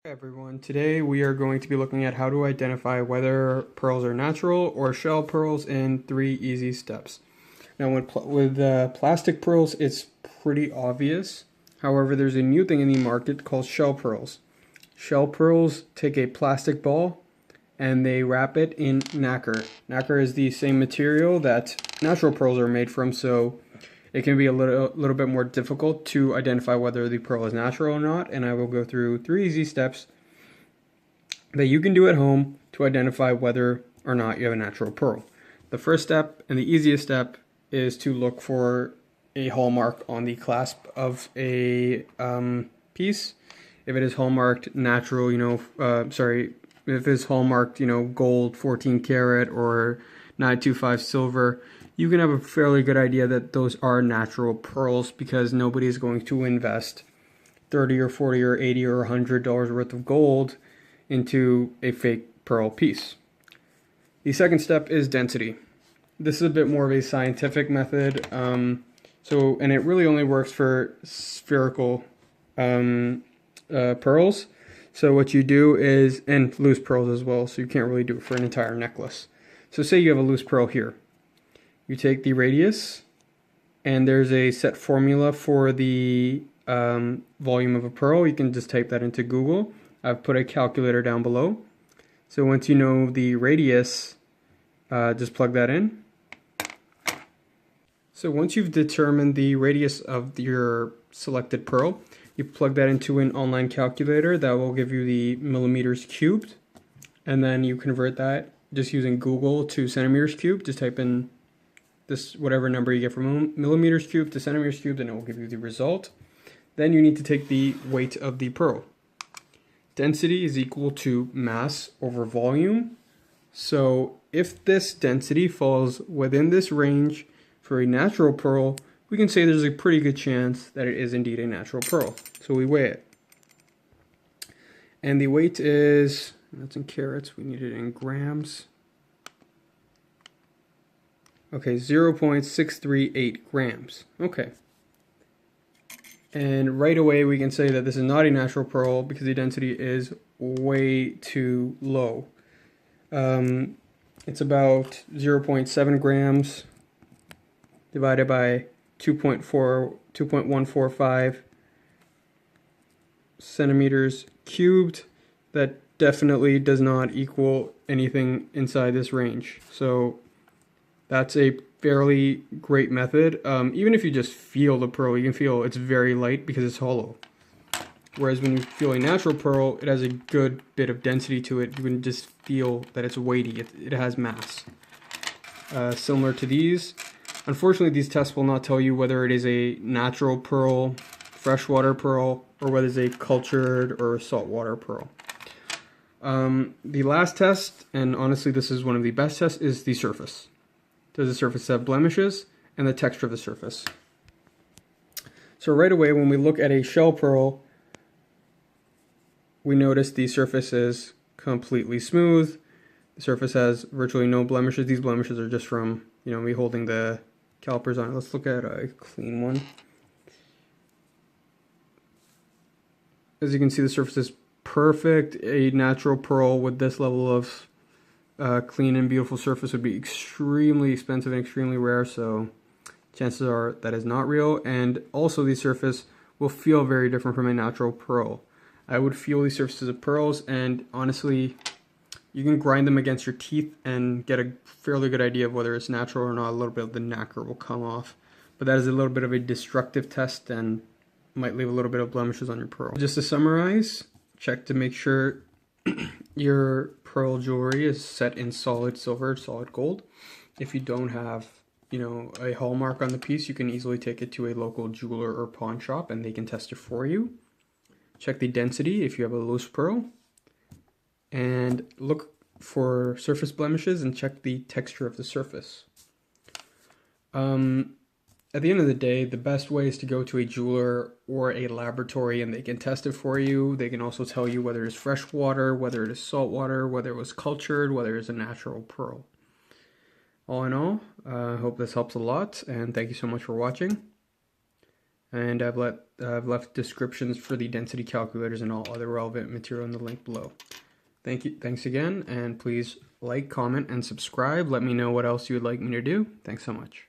Hey everyone, today we are going to be looking at how to identify whether pearls are natural or shell pearls in 3 easy steps. Now with plastic pearls, it's pretty obvious. However, there's a new thing in the market called shell pearls. Shell pearls take a plastic ball and they wrap it in nacre. Nacre is the same material that natural pearls are made from, so it can be a little bit more difficult to identify whether the pearl is natural or not, and I will go through 3 easy steps that you can do at home to identify whether or not you have a natural pearl. The first step and the easiest step is to look for a hallmark on the clasp of a piece. If it is hallmarked natural, if it's hallmarked, gold, 14 karat, or 925 silver, you can have a fairly good idea that those are natural pearls because nobody is going to invest $30 or $40 or $80 or $100 worth of gold into a fake pearl piece. The second step is density. This is a bit more of a scientific method, and it really only works for spherical pearls. So what you do is, and loose pearls as well, so you can't really do it for an entire necklace. So say you have a loose pearl here. You take the radius, and there's a set formula for the volume of a pearl. You can just type that into Google. I've put a calculator down below. So once you know the radius, just plug that in. So once you've determined the radius of your selected pearl, you plug that into an online calculator that will give you the millimeters cubed. And then you convert that just using Google to centimeters cubed. Just type in whatever number you get from millimeters cubed to centimeters cubed, and it will give you the result. Then you need to take the weight of the pearl. Density is equal to mass over volume. So if this density falls within this range for a natural pearl, we can say there's a pretty good chance that it is indeed a natural pearl. So we weigh it. And the weight is, that's in carats, we need it in grams. Okay, 0.638 grams. Okay. And right away we can say that this is not a natural pearl because the density is way too low. It's about 0.7 grams divided by 2.145 centimeters cubed. That definitely does not equal anything inside this range. So that's a fairly great method. Even if you just feel the pearl, you can feel it's very light because it's hollow. Whereas when you feel a natural pearl, it has a good bit of density to it. You can just feel that it's weighty. It has mass. Similar to these. Unfortunately, these tests will not tell you whether it is a natural pearl, freshwater pearl, or whether it's a cultured or saltwater pearl. The last test, and honestly this is one of the best tests, is the surface. Does the surface have blemishes, and the texture of the surface. So right away when we look at a shell pearl, we notice the surface is completely smooth. The surface has virtually no blemishes. These blemishes are just from, me holding the calipers on it. Let's look at a clean one. As you can see, the surface is perfect. A natural pearl with this level of clean and beautiful surface would be extremely expensive and extremely rare, so chances are that is not real. And also the surface will feel very different from a natural pearl. I would feel the surfaces of pearls, and honestly you can grind them against your teeth and get a fairly good idea of whether it's natural or not. A little bit of the nacre will come off, but that is a little bit of a destructive test and might leave a little bit of blemishes on your pearl. Just to summarize, check to make sure your pearl jewelry is set in solid silver, solid gold. If you don't have, a hallmark on the piece, you can easily take it to a local jeweler or pawn shop and they can test it for you. Check the density if you have a loose pearl. And look for surface blemishes and check the texture of the surface. At the end of the day, the best way is to go to a jeweler or a laboratory and they can test it for you. They can also tell you whether it's fresh water, whether it is salt water, whether it was cultured, whether it's a natural pearl. All in all, I hope this helps a lot, and thank you so much for watching. And I've left descriptions for the density calculators and all other relevant material in the link below. Thanks again, and please like, comment, and subscribe. Let me know what else you would like me to do. Thanks so much.